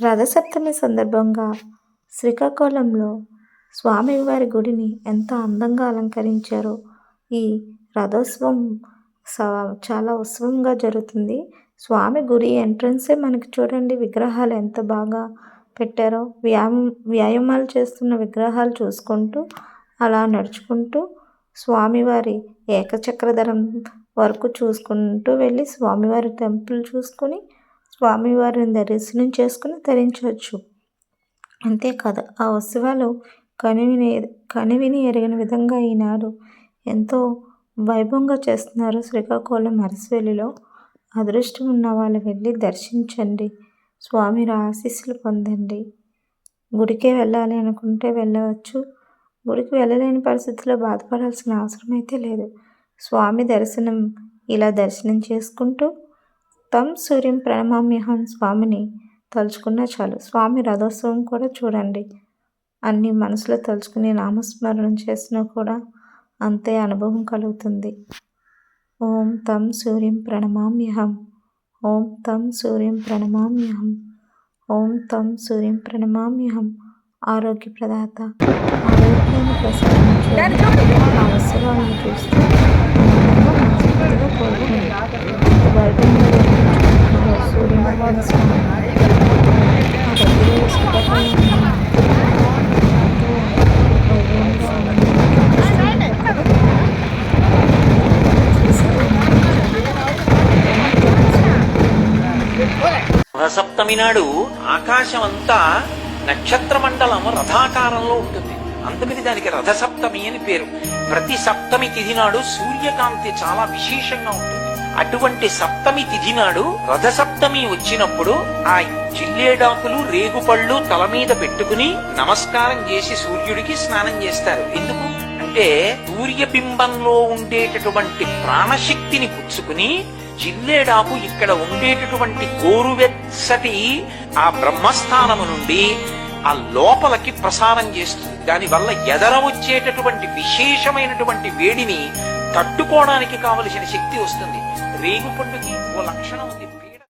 రథసప్తమి సందర్భంగా శ్రీకాకుళంలో స్వామివారి గుడిని ఎంత అందంగా అలంకరించారో. ఈ రథోత్సవం చాలా ఉత్సవంగా జరుగుతుంది. స్వామి గుడి ఎంట్రన్సే మనకి చూడండి విగ్రహాలు ఎంత బాగా పెట్టారో. వ్యాయామాలు చేస్తున్న విగ్రహాలు చూసుకుంటూ అలా నడుచుకుంటూ స్వామివారి ఏకచక్రధరం వరకు చూసుకుంటూ వెళ్ళి స్వామివారి టెంపుల్ చూసుకుని స్వామివారిని దర్శనం చేసుకుని తరించవచ్చు. అంతేకాదు ఆ ఉత్సవాలు కనివిని ఎరిగిన విధంగా ఈనాడు ఎంతో వైభవంగా చేస్తున్నారు. శ్రీకాకుళం అరసవల్లిలో అదృష్టం ఉన్న వాళ్ళు వెళ్ళి దర్శించండి, స్వామి ఆశీస్సులు పొందండి. గుడికే వెళ్ళాలి అనుకుంటే వెళ్ళవచ్చు. గుడికి వెళ్ళలేని పరిస్థితుల్లో బాధపడాల్సిన అవసరం అయితే లేదు. స్వామి దర్శనం ఇలా దర్శనం చేసుకుంటూ తం సూర్యం ప్రణమామ్యహం స్వామిని తలుచుకున్నా చాలు. స్వామి రథోత్సవం కూడా చూడండి, అన్ని మనసులో తలుచుకుని నామస్మరణం చేసినా కూడా అంతే అనుభవం కలుగుతుంది. ఓం తం సూర్యం ప్రణమామ్యహం, ఓం తం సూర్యం ప్రణమామ్యహం, ఓం తం సూర్యం ప్రణమామ్యహం. ఆరోగ్య ప్రదాత, ఆరోగ్యాన్ని ప్రసాదించే ఆ ఉత్సవాలను చూస్తూ మనస్ఫూర్తిగా కోరుకుంది. వైభవంగా జరుగుతున్న సూర్యనారాయణ స్వామి ఆ దగ్గర శ్రీకాకుళం రథసప్తమి నాడు ఆకాశం అంతా నక్షత్ర మండలం రథాకారంలో ఉంటుంది. అందుకని దానికి రథసప్తమి అని పేరు. ప్రతి సప్తమి తిథి నాడు సూర్యకాంతి చాలా విశేషంగా ఉంటుంది. అటువంటి సప్తమి తిథి నాడు రథసప్తమి వచ్చినప్పుడు ఆ జిల్లేడాకులు రేగుపళ్ళు తల మీద పెట్టుకుని నమస్కారం చేసి సూర్యుడికి స్నానం చేస్తారు. ఎందుకు అంటే సూర్యబింబంలో ఉండేటటువంటి ప్రాణశక్తిని పుచ్చుకుని జిల్లేడాకు ఇక్కడ ఉండేటటువంటి గోరువెచ్చటి ఆ బ్రహ్మస్థానము నుండి ఆ లోపలికి ప్రసారం చేస్తుంది. దానివల్ల ఎదర వచ్చేటటువంటి విశేషమైనటువంటి వేడిని తట్టుకోవడానికి కావలసిన శక్తి వస్తుంది. రేగుపండుకి ఓ లక్షణం ఉంది.